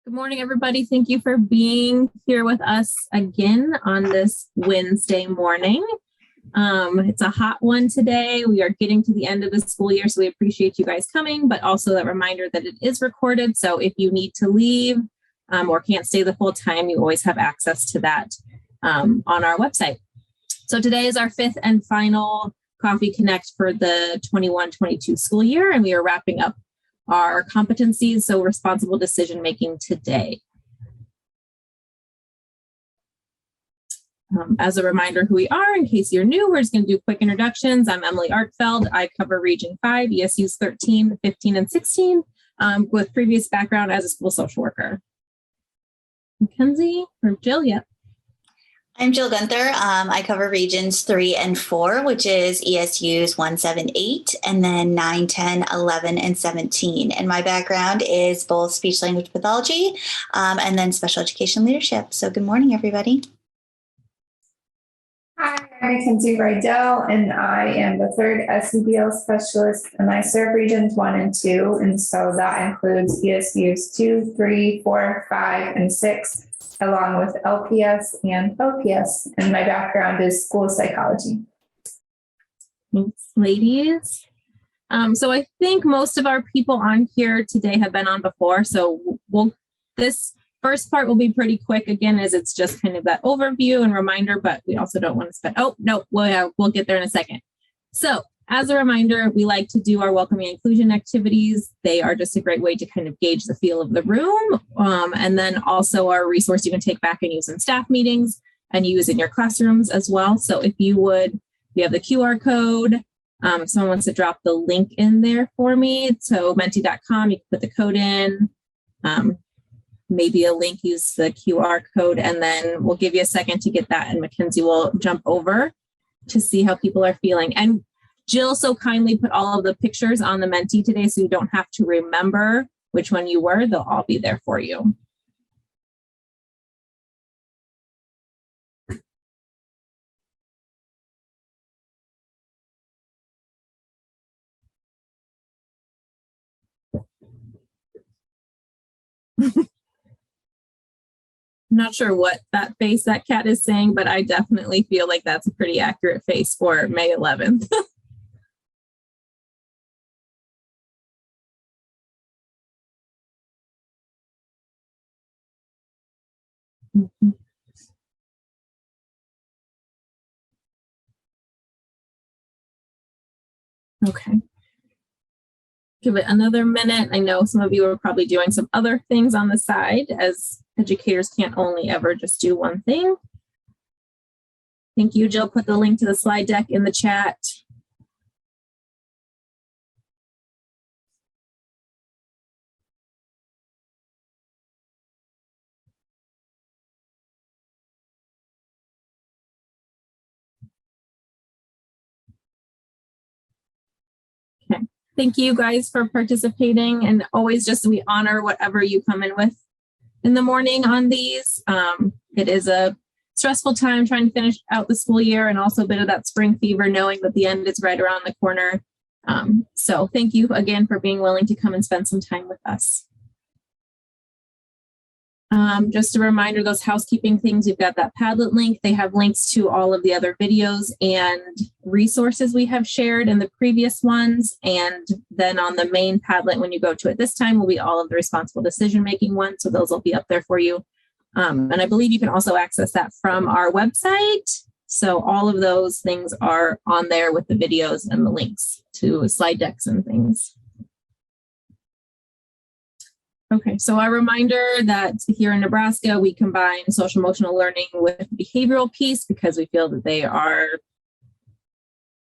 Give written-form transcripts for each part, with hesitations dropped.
Good morning, everybody. Thank you for being here with us again on this Wednesday morning. It's a hot one today. We are getting to the end of the school year, so we appreciate you guys coming, but also that reminder that it is recorded. So if you need to leave or can't stay the full time, you always have access to that on our website. So today is our fifth and final Coffee Connect for the 21-22 school year, and we are wrapping up our competencies, so responsible decision making today. As a reminder who we are, in case you're new, we're just going to do quick introductions. I'm Emily Arkfeld. I cover Region 5, ESUs 13, 15, and 16 with previous background as a school social worker. Mackenzie or Jill? Yep. I'm Jill Gunther. I cover Regions 3 and 4, which is ESUs 1, 7, 8, and then 9, 10, 11, and 17. And my background is both speech language pathology and then special education leadership. So good morning, everybody. Hi, I'm Mackenzie Rydell, and I am the third SEBL Specialist, and I serve Regions 1 and 2, and so that includes ESUs 2, 3, 4, 5, and 6, along with LPS and OPS, and my background is school psychology. Thanks, ladies. So I think most of our people on here today have been on before, so this first part will be pretty quick again, as it's just kind of that overview and reminder, but we also don't want to spend, we'll get there in a second. So as a reminder, we like to do our welcoming inclusion activities. They are just a great way to kind of gauge the feel of the room. And then also our resource you can take back and use in staff meetings and use in your classrooms as well. So if you would, we have the QR code. If someone wants to drop the link in there for me. So menti.com, you can put the code in. Maybe a link, use the QR code, and then we'll give you a second to get that. And Mackenzie will jump over to see how people are feeling. And Jill so kindly put all of the pictures on the Menti today, so you don't have to remember which one you were. They'll all be there for you. I'm not sure what that face that cat is saying, but I definitely feel like that's a pretty accurate face for May 11th. Okay. Give it another minute. I know some of you are probably doing some other things on the side, as educators can't only ever just do one thing. Thank you, Jill. Put the link to the slide deck in the chat. Okay. Thank you guys for participating, and always just we honor whatever you come in with in the morning on these. It is a stressful time trying to finish out the school year, and also a bit of that spring fever, knowing that the end is right around the corner. So thank you again for being willing to come and spend some time with us. Just a reminder, those housekeeping things, you've got that Padlet link. They have links to all of the other videos and resources we have shared in the previous ones. And then on the main Padlet, when you go to it this time, will be all of the responsible decision-making ones. So those will be up there for you. And I believe you can also access that from our website. So all of those things are on there with the videos and the links to slide decks and things. Okay, so a reminder that here in Nebraska, we combine social emotional learning with behavioral piece because we feel that they are,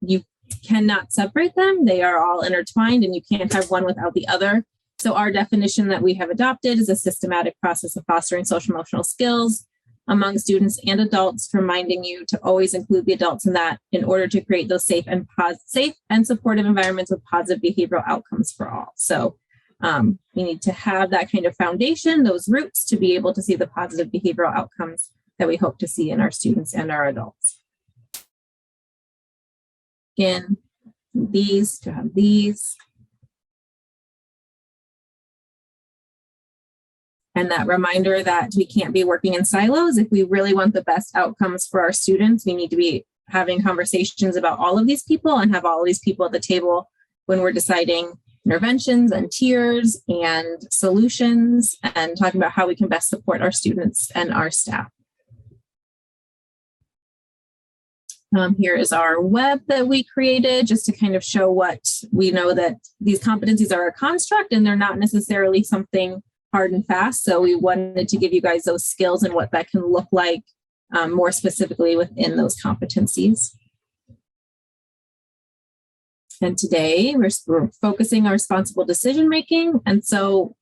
you cannot separate them. They are all intertwined and you can't have one without the other. So our definition that we have adopted is a systematic process of fostering social emotional skills among students and adults, reminding you to always include the adults in that in order to create those safe and supportive environments with positive behavioral outcomes for all. So we need to have that kind of foundation, those roots, to be able to see the positive behavioral outcomes that we hope to see in our students and our adults. Again, these to have these. And that reminder that we can't be working in silos. If we really want the best outcomes for our students, we need to be having conversations about all of these people and have all of these people at the table when we're deciding interventions and tiers and solutions and talking about how we can best support our students and our staff. Here is our web that we created just to kind of show what we know, that these competencies are a construct and they're not necessarily something hard and fast. So we wanted to give you guys those skills and what that can look like more specifically within those competencies. And today we're focusing on responsible decision making. And so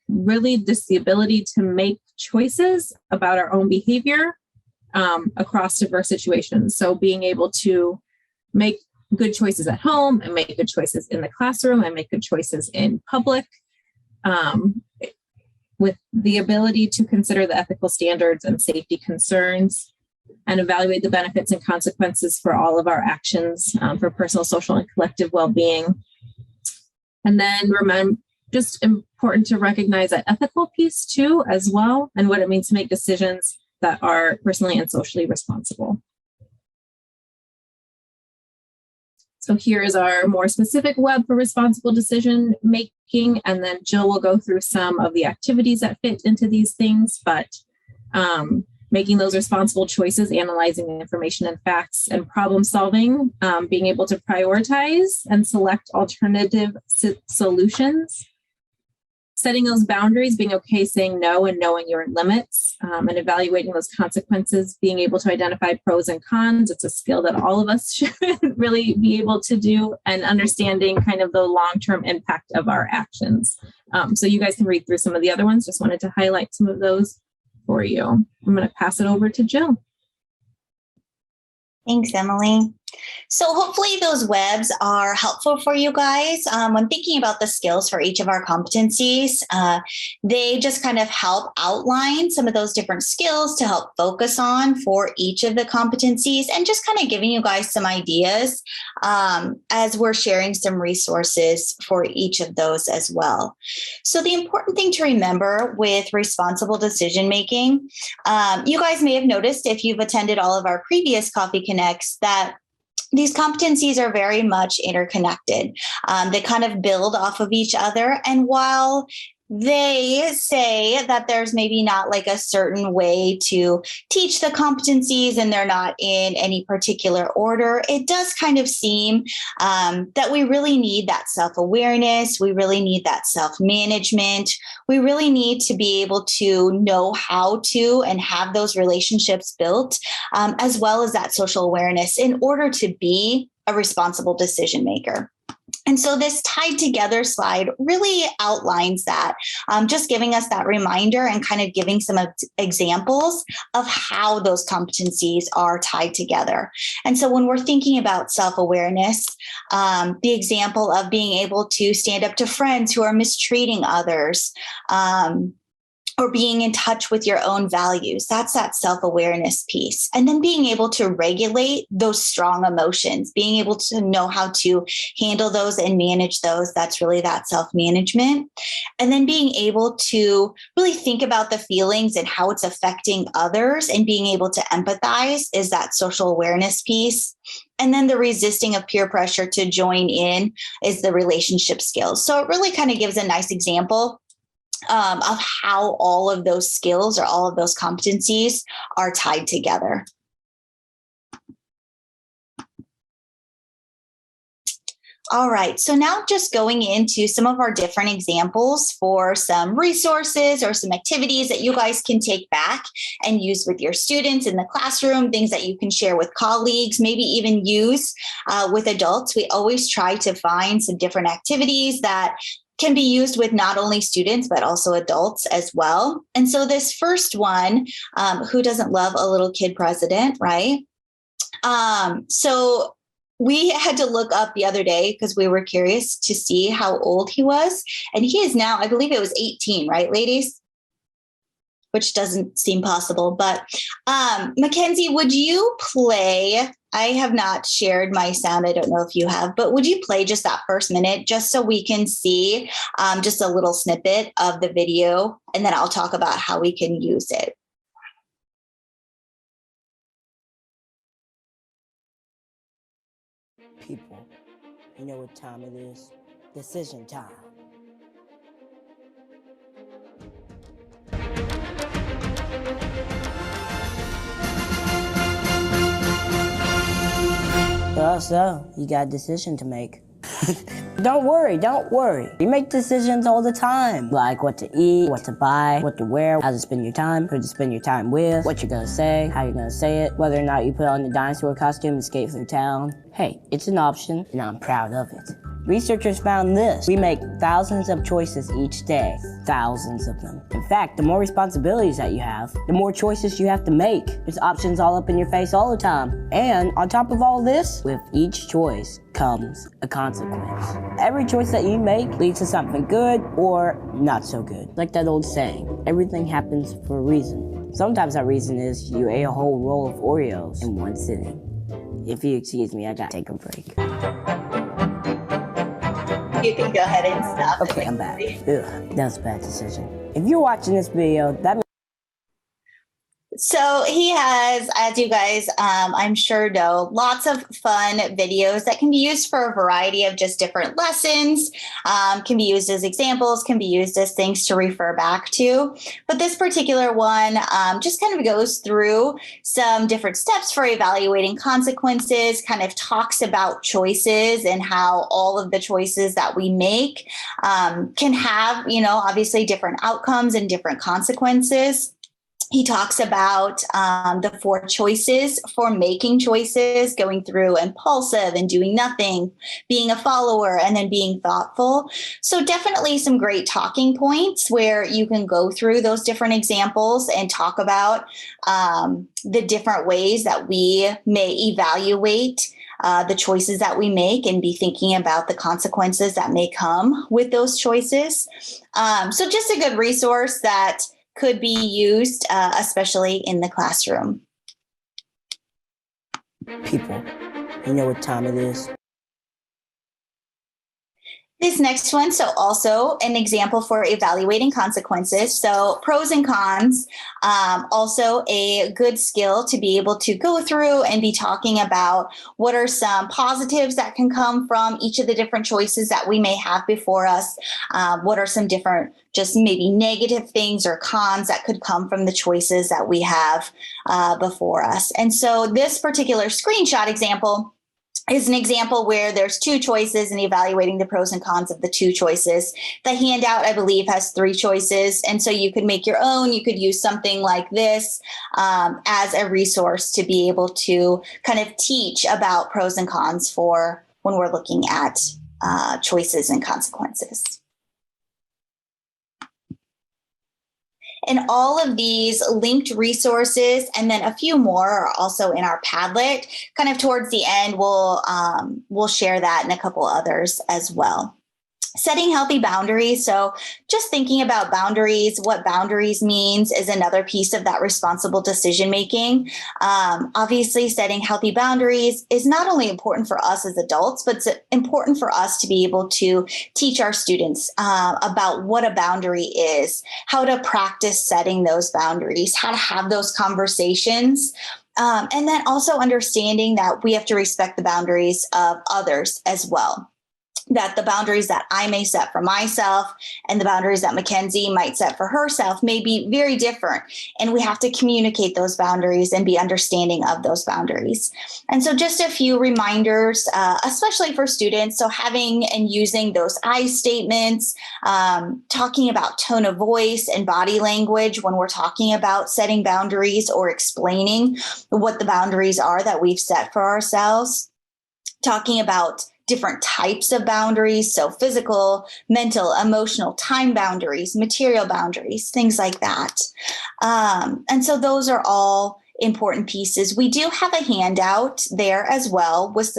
really just the ability to make choices about our own behavior across diverse situations. So being able to make good choices at home and make good choices in the classroom and make good choices in public, with the ability to consider the ethical standards and safety concerns and evaluate the benefits and consequences for all of our actions for personal, social, and collective well-being. And then remember, just important to recognize that ethical piece too, as well, and what it means to make decisions that are personally and socially responsible. So here is our more specific web for responsible decision making, and then Jill will go through some of the activities that fit into these things, but making those responsible choices, analyzing information and facts, and problem solving, being able to prioritize and select alternative solutions, setting those boundaries, being okay saying no and knowing your limits, and evaluating those consequences, being able to identify pros and cons. It's a skill that all of us should really be able to do, and understanding kind of the long-term impact of our actions. So you guys can read through some of the other ones. Just wanted to highlight some of those for you. I'm going to pass it over to Jill. Thanks, Emily. So hopefully those webs are helpful for you guys. When thinking about the skills for each of our competencies, they just kind of help outline some of those different skills to help focus on for each of the competencies, and just kind of giving you guys some ideas as we're sharing some resources for each of those as well. So the important thing to remember with responsible decision making, you guys may have noticed if you've attended all of our previous Coffee Connects that these competencies are very much interconnected. They kind of build off of each other. And while they say that there's maybe not like a certain way to teach the competencies and they're not in any particular order, it does kind of seem that we really need that self-awareness. We really need that self-management. We really need to be able to know how to and have those relationships built, as well as that social awareness in order to be a responsible decision maker. And so this tied together slide really outlines that, just giving us that reminder and kind of giving some examples of how those competencies are tied together. And so when we're thinking about self-awareness, the example of being able to stand up to friends who are mistreating others, or being in touch with your own values, that's that self-awareness piece. And then being able to regulate those strong emotions, being able to know how to handle those and manage those, that's really that self-management. And then being able to really think about the feelings and how it's affecting others and being able to empathize is that social awareness piece. And then the resisting of peer pressure to join in is the relationship skills. So it really kind of gives a nice example of how all of those skills or all of those competencies are tied together. All right, so now just going into some of our different examples for some resources or some activities that you guys can take back and use with your students in the classroom, things that you can share with colleagues, maybe even use with adults. We always try to find some different activities that can be used with not only students, but also adults as well. And so this first one, who doesn't love a little kid president, right? So we had to look up the other day because we were curious to see how old he was. And he is now, I believe it was 18, right, ladies? which doesn't seem possible. But Mackenzie, would you play? I have not shared my sound. I don't know if you have, but would you play just that first minute just so we can see just a little snippet of the video, and then I'll talk about how we can use it. People, you know what time it is? Decision time. So, you got a decision to make. Don't worry. You make decisions all the time. Like what to eat, what to buy, what to wear, how to spend your time, who to spend your time with, what you're gonna say, how you're gonna say it, whether or not you put on the dinosaur costume and skate through town. Hey, it's an option, and I'm proud of it. Researchers found this. We make thousands of choices each day. Thousands of them. In fact, the more responsibilities that you have, the more choices you have to make. There's options all up in your face all the time. And on top of all this, with each choice comes a consequence. Every choice that you make leads to something good or not so good. Like that old saying, everything happens for a reason. Sometimes that reason is you ate a whole roll of Oreos in one sitting. If you excuse me, I gotta take a break. You can go ahead and stop. Okay, I'm back. Ugh, that was a bad decision. If you're watching this video, that means So he has, as you guys, I'm sure know, lots of fun videos that can be used for a variety of just different lessons, can be used as examples, can be used as things to refer back to. But this particular one just kind of goes through some different steps for evaluating consequences, kind of talks about choices and how all of the choices that we make can have, obviously different outcomes and different consequences. He talks about the 4 choices for making choices, going through impulsive and doing nothing, being a follower, and then being thoughtful. So definitely some great talking points where you can go through those different examples and talk about the different ways that we may evaluate the choices that we make and be thinking about the consequences that may come with those choices. So just a good resource that could be used, especially in the classroom. people, you know what time it is? This next one, so also an example for evaluating consequences. So pros and cons, also a good skill to be able to go through and be talking about what are some positives that can come from each of the different choices that we may have before us. What are some different, just maybe negative things or cons that could come from the choices that we have before us. And so this particular screenshot example is an example where there's 2 choices and evaluating the pros and cons of the 2 choices. The handout, I believe, has 3 choices. And so you could make your own. You could use something like this as a resource to be able to kind of teach about pros and cons for when we're looking at choices and consequences. And all of these linked resources, and then a few more are also in our Padlet. Kind of towards the end, we'll share that and a couple others as well. Setting healthy boundaries. So just thinking about boundaries, what boundaries means is another piece of that responsible decision making. Obviously, setting healthy boundaries is not only important for us as adults, but it's important for us to be able to teach our students about what a boundary is, how to practice setting those boundaries, how to have those conversations. And then also understanding that we have to respect the boundaries of others as well. That the boundaries that I may set for myself and the boundaries that Mackenzie might set for herself may be very different. And we have to communicate those boundaries and be understanding of those boundaries. And so just a few reminders, especially for students. So having and using those I statements, talking about tone of voice and body language when we're talking about setting boundaries or explaining what the boundaries are that we've set for ourselves. Talking about different types of boundaries, so physical, mental, emotional, time boundaries, material boundaries, things like that. And so those are all important pieces. We do have a handout there as well with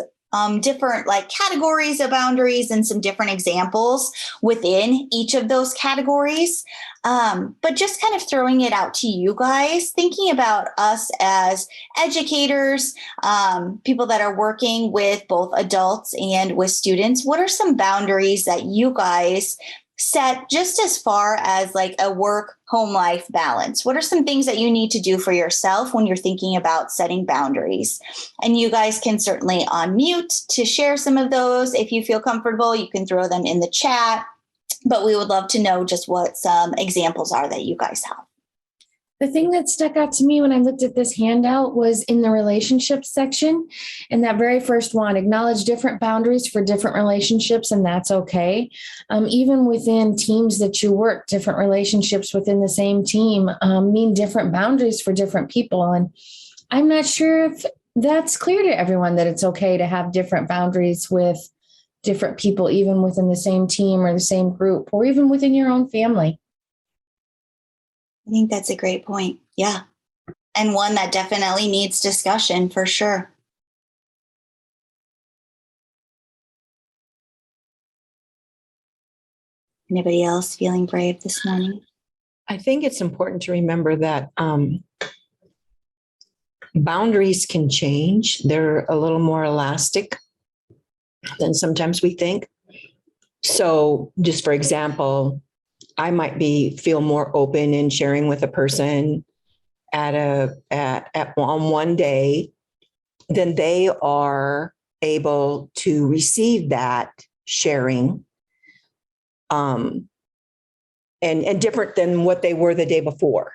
different like categories of boundaries and some different examples within each of those categories. But just kind of throwing it out to you guys, thinking about us as educators, people that are working with both adults and with students. What are some boundaries that you guys set just as far as like a work-home life balance? What are some things that you need to do for yourself when you're thinking about setting boundaries? And you guys can certainly unmute to share some of those. If you feel comfortable, you can throw them in the chat, but we would love to know just what some examples are that you guys have. The thing that stuck out to me when I looked at this handout was in the relationships section. And that very first one, acknowledge different boundaries for different relationships, and that's okay. Even within teams that you work, different relationships within the same team mean different boundaries for different people. And I'm not sure if that's clear to everyone that it's okay to have different boundaries with different people, even within the same team or the same group, or even within your own family. I think that's a great point. Yeah. And one that definitely needs discussion for sure. Anybody else feeling brave this morning? I think it's important to remember that boundaries can change. They're a little more elastic than sometimes we think. So just for example, I might feel more open in sharing with a person on one day than they are able to receive that sharing, and different than what they were the day before.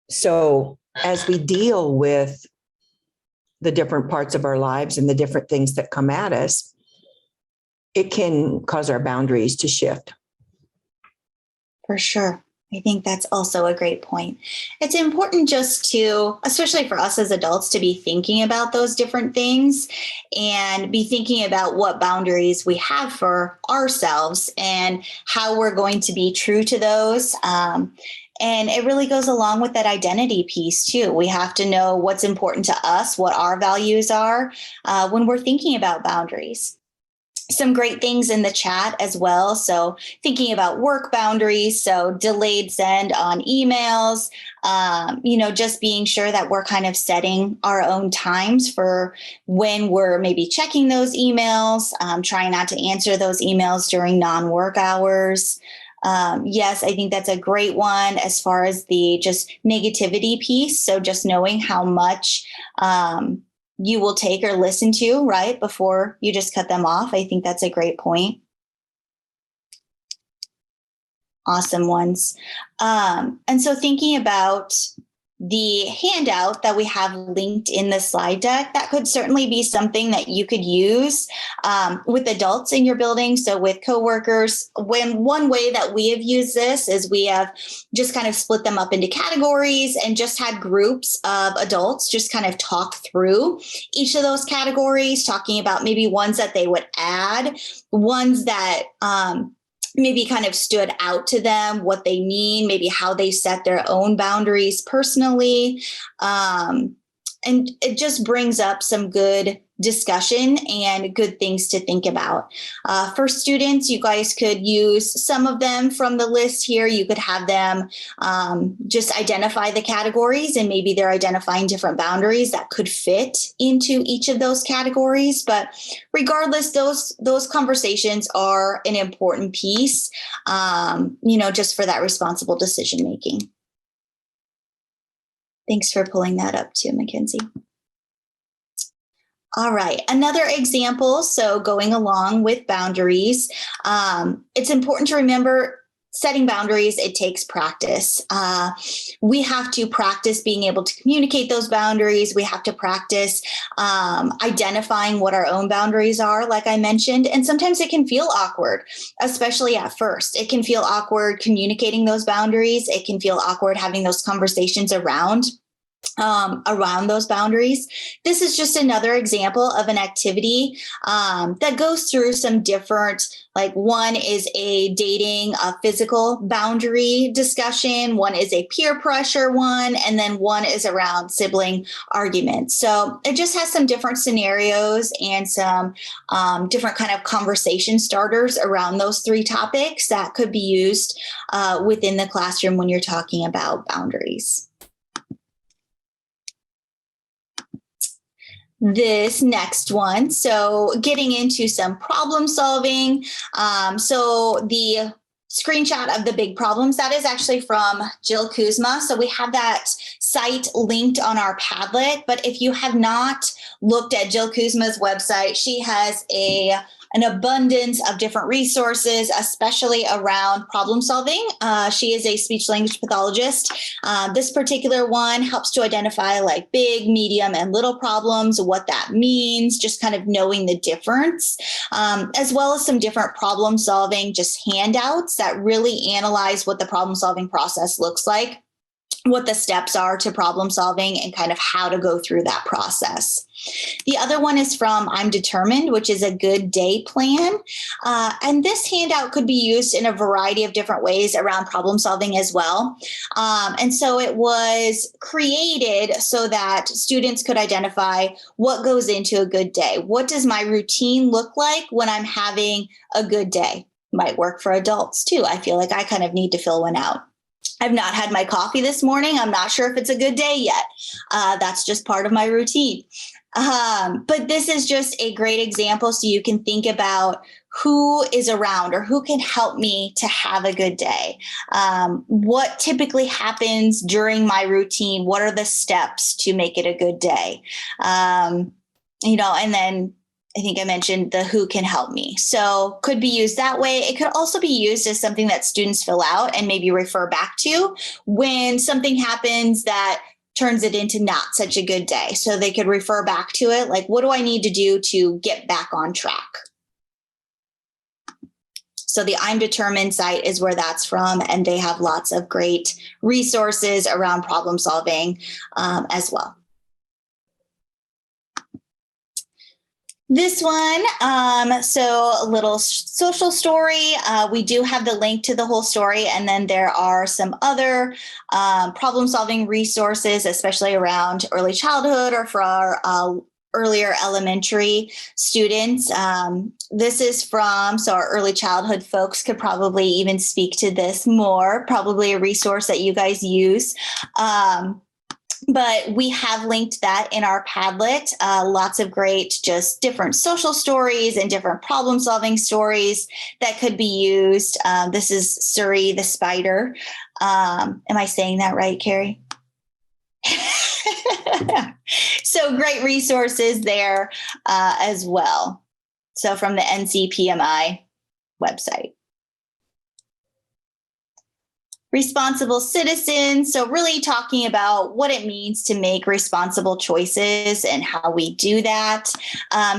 So as we deal with the different parts of our lives and the different things that come at us, it can cause our boundaries to shift. For sure. I think that's also a great point. It's important just to, especially for us as adults, to be thinking about those different things and be thinking about what boundaries we have for ourselves and how we're going to be true to those. And it really goes along with that identity piece too. We have to know what's important to us, what our values are when we're thinking about boundaries. Some great things in the chat as well. So thinking about work boundaries, so delayed send on emails, just being sure that we're kind of setting our own times for when we're maybe checking those emails, trying not to answer those emails during non-work hours. Yes, I think that's a great one as far as the just negativity piece. So just knowing how much you will take or listen to, right, before you just cut them off. I think that's a great point. Awesome ones. And so thinking about the handout that we have linked in the slide deck, that could certainly be something that you could use with adults in your building. So with coworkers, one way that we have used this is we have just kind of split them up into categories and just had groups of adults just kind of talk through each of those categories, talking about maybe ones that they would add, ones that maybe kind of stood out to them, what they mean, maybe how they set their own boundaries personally. And it just brings up some good discussion and good things to think about. For students, you guys could use some of them from the list here. You could have them just identify the categories, and maybe they're identifying different boundaries that could fit into each of those categories. But regardless, those conversations are an important piece, just for that responsible decision making. Thanks for pulling that up too, Mackenzie. All right, another example. So going along with boundaries, it's important to remember setting boundaries, it takes practice. We have to practice being able to communicate those boundaries. We have to practice identifying what our own boundaries are, like I mentioned. And sometimes it can feel awkward, especially at first. It can feel awkward communicating those boundaries. It can feel awkward having those conversations around around those boundaries. This is just another example of an activity that goes through some different, like one is a dating, a physical boundary discussion, one is a peer pressure one, and then one is around sibling arguments. So it just has some different scenarios and some different kind of conversation starters around those three topics that could be used within the classroom when you're talking about boundaries. This next one, so getting into some problem solving. So the screenshot of the big problems, that is actually from Jill Kuzma. So we have that site linked on our Padlet, but if you have not looked at Jill Kuzma's website, she has an abundance of different resources, especially around problem solving. She is a speech language pathologist. This particular one helps to identify like big, medium, and little problems, what that means, just kind of knowing the difference, as well as some different problem solving, just handouts that really analyze what the problem solving process looks like, what the steps are to problem solving, and kind of how to go through that process. The other one is from I'm Determined, which is a good day plan. And this handout could be used in a variety of different ways around problem solving as well. And so it was created so that students could identify what goes into a good day. What does my routine look like when I'm having a good day? Might work for adults too. I feel like I kind of need to fill one out. I've not had my coffee this morning. I'm not sure if it's a good day yet. That's just part of my routine. But this is just a great example so you can think about who is around or who can help me to have a good day. What typically happens during my routine? What are the steps to make it a good day? And then I think I mentioned the who can help me. So could be used that way. It could also be used as something that students fill out and maybe refer back to when something happens that turns it into not such a good day. So they could refer back to it. Like, what do I need to do to get back on track? So the I'm Determined site is where that's from. And they have lots of great resources around problem solving as well. This one, so a little social story. We do have the link to the whole story, and then there are some other problem-solving resources, especially around early childhood or for our earlier elementary students. This is from, so our early childhood folks could probably even speak to this more, probably a resource that you guys use. But we have linked that in our Padlet. Lots of great, just different social stories and different problem solving stories that could be used. This is Suri the spider. Am I saying that right, Carrie? So great resources there as well. So from the NCPMI website. Responsible citizens. So really talking about what it means to make responsible choices and how we do that.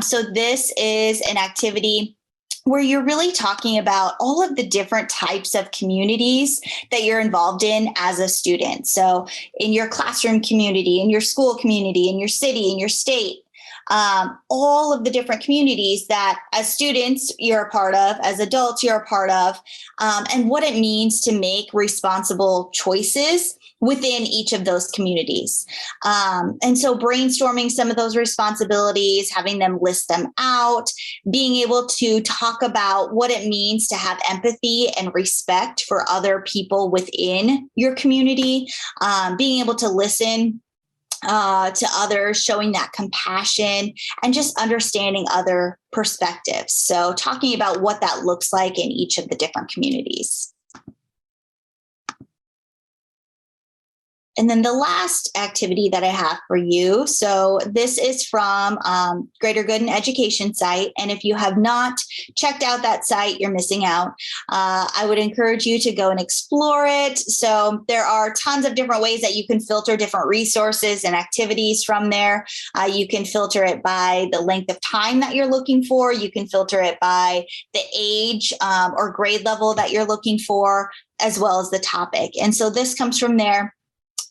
So this is an activity where you're really talking about all of the different types of communities that you're involved in as a student. So in your classroom community, in your school community, in your city, in your state, all of the different communities that as students you're a part of, as adults you're a part of, and what it means to make responsible choices within each of those communities. And so brainstorming some of those responsibilities, having them list them out, being able to talk about what it means to have empathy and respect for other people within your community, being able to listen to others, showing that compassion and just understanding other perspectives. So talking about what that looks like in each of the different communities. And then the last activity that I have for you. So this is from Greater Good and Education site. And if you have not checked out that site, you're missing out. I would encourage you to go and explore it. So there are tons of different ways that you can filter different resources and activities from there. You can filter it by the length of time that you're looking for. You can filter it by the age or grade level that you're looking for, as well as the topic. And so this comes from there.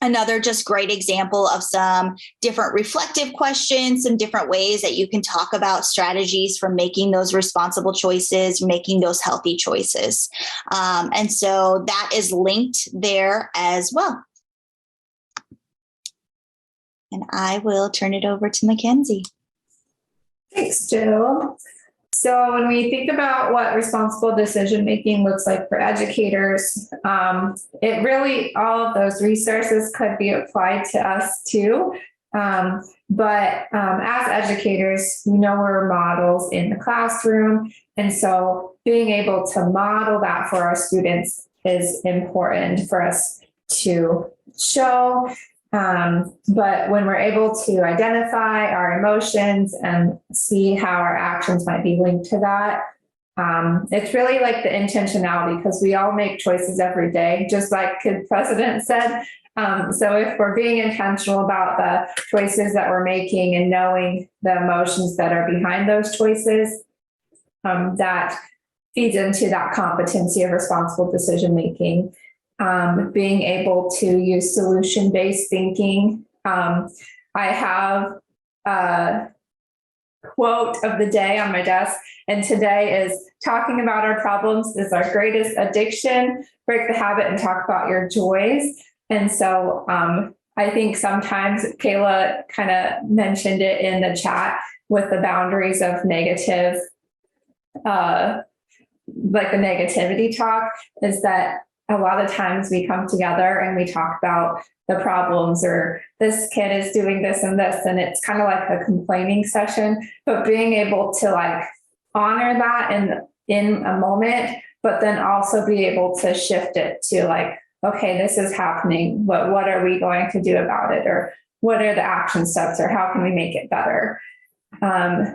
Another just great example of some different reflective questions, some different ways that you can talk about strategies for making those responsible choices, making those healthy choices. And so that is linked there as well. And I will turn it over to Mackenzie. Thanks, Jill. So when we think about what responsible decision-making looks like for educators, it really, all of those resources could be applied to us too. But as educators, we know we're models in the classroom. And so being able to model that for our students is important for us to show. But when we're able to identify our emotions and see how our actions might be linked to that, it's really like the intentionality, because we all make choices every day, just like the president said. So if we're being intentional about the choices that we're making and knowing the emotions that are behind those choices, that feeds into that competency of responsible decision making. Being able to use solution-based thinking. I have a quote of the day on my desk, and today is talking about our problems is our greatest addiction. Break the habit and talk about your joys. And so I think sometimes Kayla kind of mentioned it in the chat with the boundaries of negative, like the negativity talk, is that a lot of times we come together and we talk about the problems, or this kid is doing this and this, and it's kind of like a complaining session, but being able to like honor that in a moment, but then also be able to shift it to like, okay, this is happening, but what are we going to do about it? Or what are the action steps, or how can we make it better?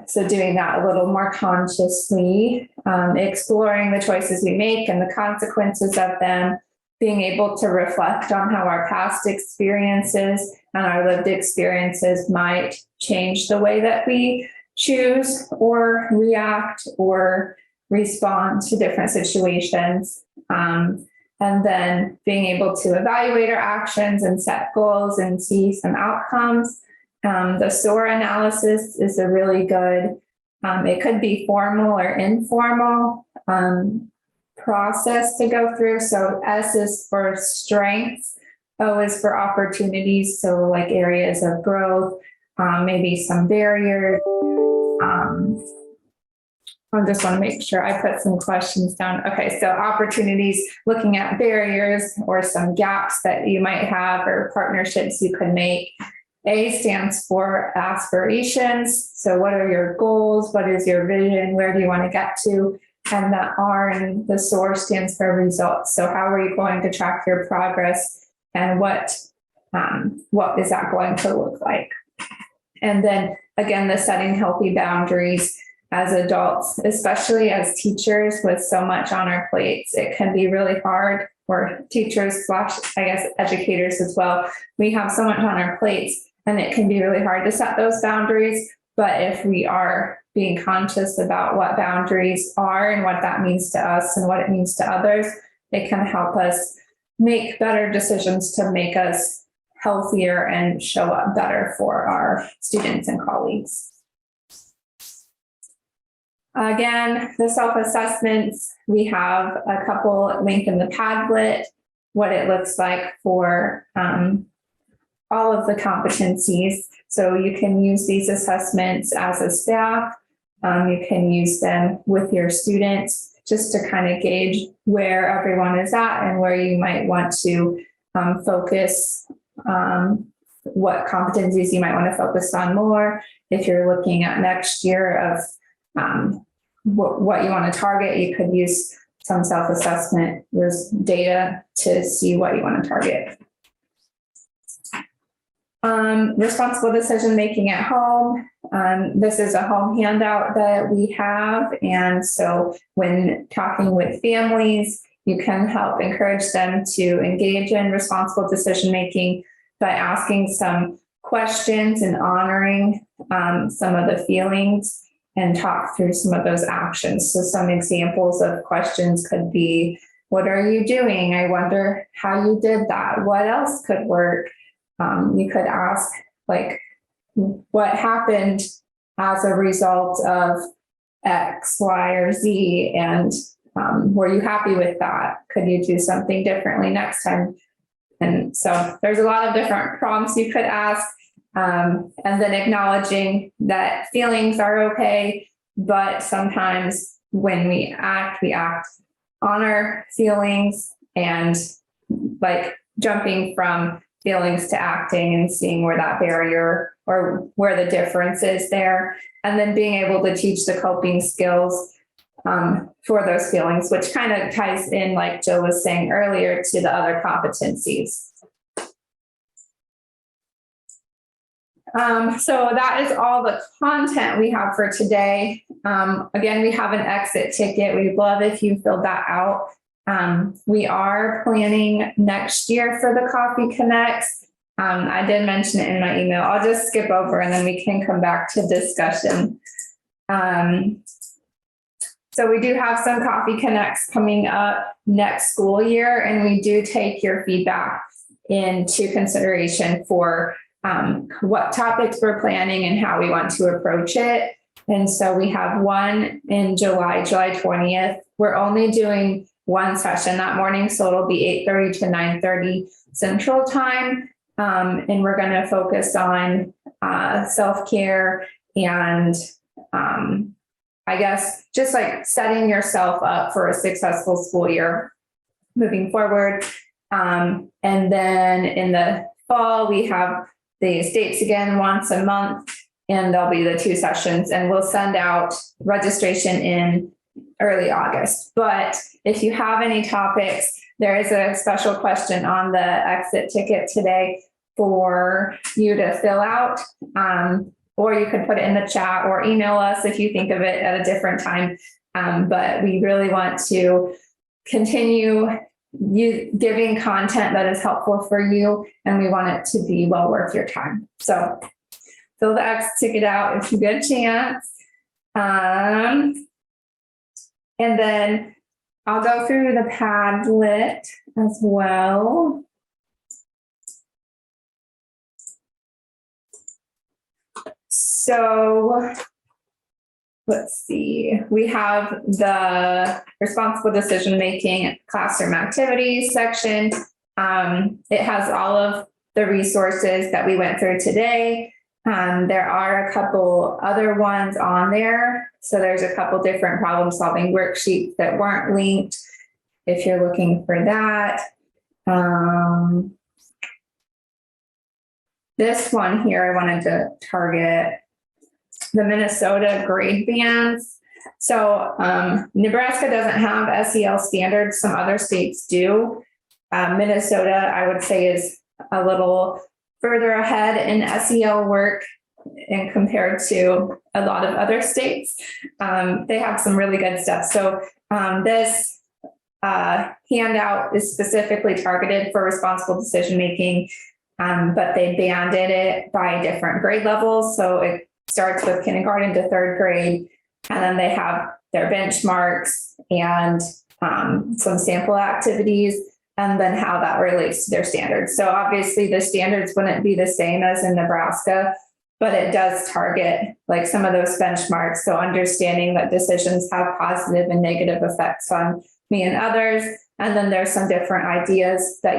So doing that a little more consciously, exploring the choices we make and the consequences of them, being able to reflect on how our past experiences and our lived experiences might change the way that we choose or react or respond to different situations. And then being able to evaluate our actions and set goals and see some outcomes. The SOAR analysis is a really good, it could be formal or informal process to go through. So S is for strengths, O is for opportunities. So like areas of growth, maybe some barriers. I just want to make sure I put some questions down. Okay, so opportunities, looking at barriers or some gaps that you might have or partnerships you could make. A stands for aspirations. So what are your goals? What is your vision? Where do you want to get to? And the R in the SOAR stands for results. So how are you going to track your progress, and what is that going to look like? And then again, the setting healthy boundaries as adults, especially as teachers with so much on our plates. It can be really hard, or teachers / I guess educators as well. We have so much on our plates, and it can be really hard to set those boundaries. But if we are being conscious about what boundaries are and what that means to us and what it means to others, it can help us make better decisions to make us healthier and show up better for our students and colleagues. Again, the self-assessments, we have a couple linked in the Padlet, what it looks like for all of the competencies. So you can use these assessments as a staff. You can use them with your students just to kind of gauge where everyone is at and where you might want to focus, what competencies you might want to focus on more. If you're looking at next year of what you want to target, you could use some self-assessment with data to see what you want to target. Responsible decision making at home. This is a home handout that we have. And so when talking with families, you can help encourage them to engage in responsible decision making by asking some questions and honoring some of the feelings, and talk through some of those actions. So some examples of questions could be, what are you doing? I wonder how you did that. What else could work? You could ask, like, what happened as a result of X, Y, or Z? And were you happy with that? Could you do something differently next time? And so there's a lot of different prompts you could ask. And then acknowledging that feelings are okay, but sometimes when we act on our feelings, and like jumping from feelings to acting and seeing where that barrier or where the difference is there. And then being able to teach the coping skills for those feelings, which kind of ties in, like Jill was saying earlier, to the other competencies. So that is all the content we have for today. Again, we have an exit ticket. We'd love if you filled that out. We are planning next year for the Coffee Connects. I did mention it in my email. I'll just skip over and then we can come back to discussion. So we do have some Coffee Connects coming up next school year, and we do take your feedback into consideration for what topics we're planning and how we want to approach it. And so we have one in July 20th. We're only doing one session that morning, so it'll be 8:30 to 9:30 Central Time. And we're going to focus on self-care and I guess just like setting yourself up for a successful school year moving forward. And then in the fall, we have the states again once a month, and there'll be the 2 sessions, and we'll send out registration in early August. But if you have any topics, there is a special question on the exit ticket today for you to fill out. Or you could put it in the chat or email us if you think of it at a different time. But we really want to continue giving content that is helpful for you, and we want it to be well worth your time. So fill the exit ticket out if you get a chance. And then I'll go through the Padlet as well. So let's see, we have the responsible decision-making classroom activities section. It has all of the resources that we went through today. There are a couple other ones on there. So there's a couple different problem-solving worksheets that weren't linked if you're looking for that. This one here, I wanted to target the Minnesota grade bands. So Nebraska doesn't have SEL standards. Some other states do. Minnesota, I would say, is a little further ahead in SEL work and compared to a lot of other states. They have some really good stuff. So this handout is specifically targeted for responsible decision-making, but they banded it by different grade levels. So it starts with kindergarten to 3rd grade, and then they have their benchmarks and some sample activities, and then how that relates to their standards. So obviously the standards wouldn't be the same as in Nebraska, but it does target like some of those benchmarks. So understanding that decisions have positive and negative effects on me and others. And then there's some different ideas that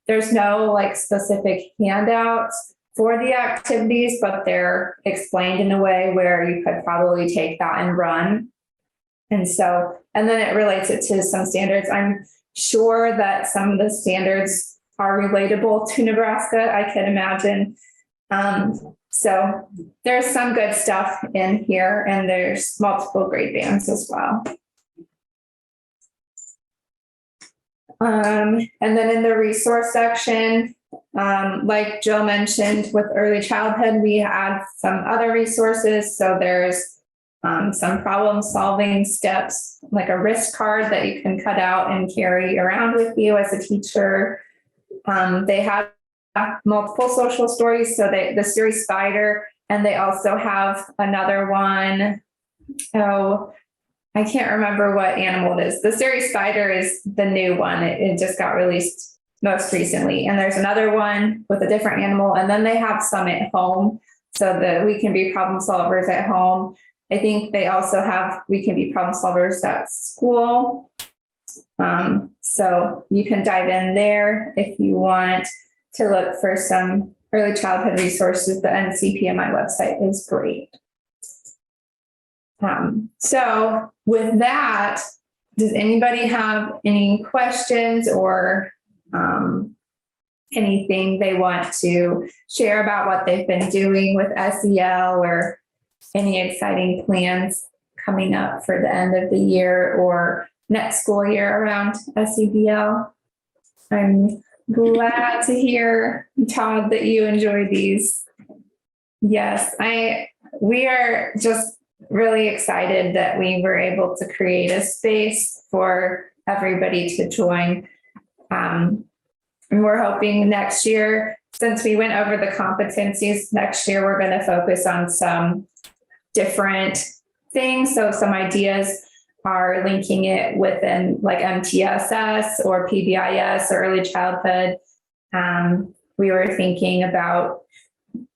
there's no like specific handouts for the activities, but they're explained in a way where you could probably take that and run. And then it relates it to some standards. I'm sure that some of the standards are relatable to Nebraska, I can imagine. So there's some good stuff in here, and there's multiple grade bands as well. And then in the resource section, like Jill mentioned, with early childhood, we add some other resources. So there's some problem solving steps, like a risk card that you can cut out and carry around with you as a teacher. They have multiple social stories. So the series Spider, and they also have another one. I can't remember what animal it is. The Surrey spider is the new one. It just got released most recently. And there's another one with a different animal. And then they have some at home so that we can be problem solvers at home. I think they also have, we can be problem solvers at school. So you can dive in there if you want to look for some early childhood resources. The NCP on my website is great. So with that, does anybody have any questions or anything they want to share about what they've been doing with SEL or any exciting plans coming up for the end of the year or next school year around SEBL? I'm glad to hear, Todd, that you enjoy these. Yes, we are just really excited that we were able to create a space for everybody to join. And we're hoping next year, since we went over the competencies, next year we're going to focus on some different things. So some ideas are linking it within like NeMTSS or PBIS or early childhood. We were thinking about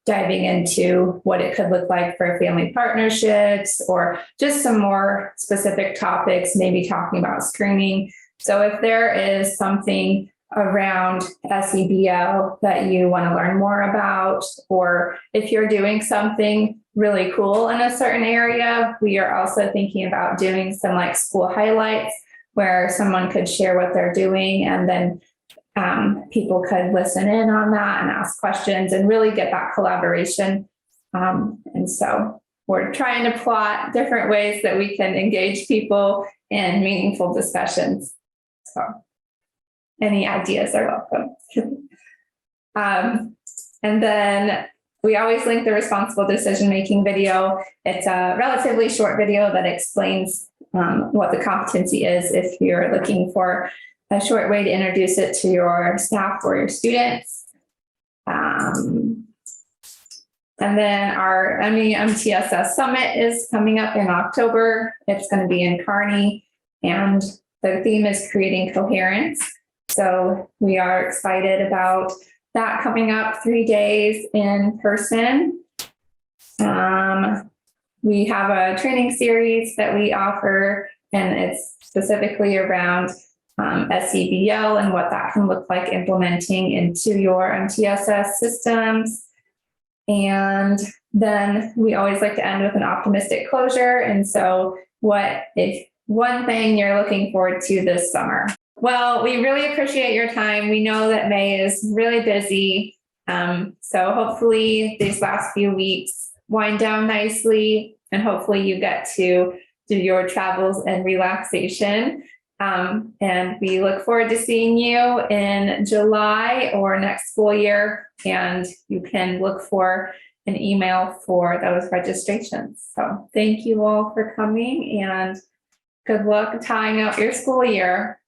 diving into what it could look like for family partnerships or just some more specific topics, maybe talking about screening. So if there is something around SEBL that you want to learn more about, or if you're doing something really cool in a certain area, we are also thinking about doing some like school highlights where someone could share what they're doing and then people could listen in on that and ask questions and really get that collaboration. And so we're trying to plot different ways that we can engage people in meaningful discussions. So any ideas are welcome. And then we always link the responsible decision-making video. It's a relatively short video that explains what the competency is if you're looking for a short way to introduce it to your staff or your students. And then our NeMTSS Summit is coming up in October. It's going to be in Kearney, and the theme is creating coherence. So we are excited about that coming up 3 days in person. We have a training series that we offer, and it's specifically around SEBL and what that can look like implementing into your NeMTSS systems. And then we always like to end with an optimistic closure. And so what is one thing you're looking forward to this summer? Well, we really appreciate your time. We know that May is really busy. So hopefully these last few weeks wind down nicely, and hopefully you get to do your travels and relaxation. And we look forward to seeing you in July or next school year. And you can look for an email for those registrations. So thank you all for coming, and good luck tying up your school year.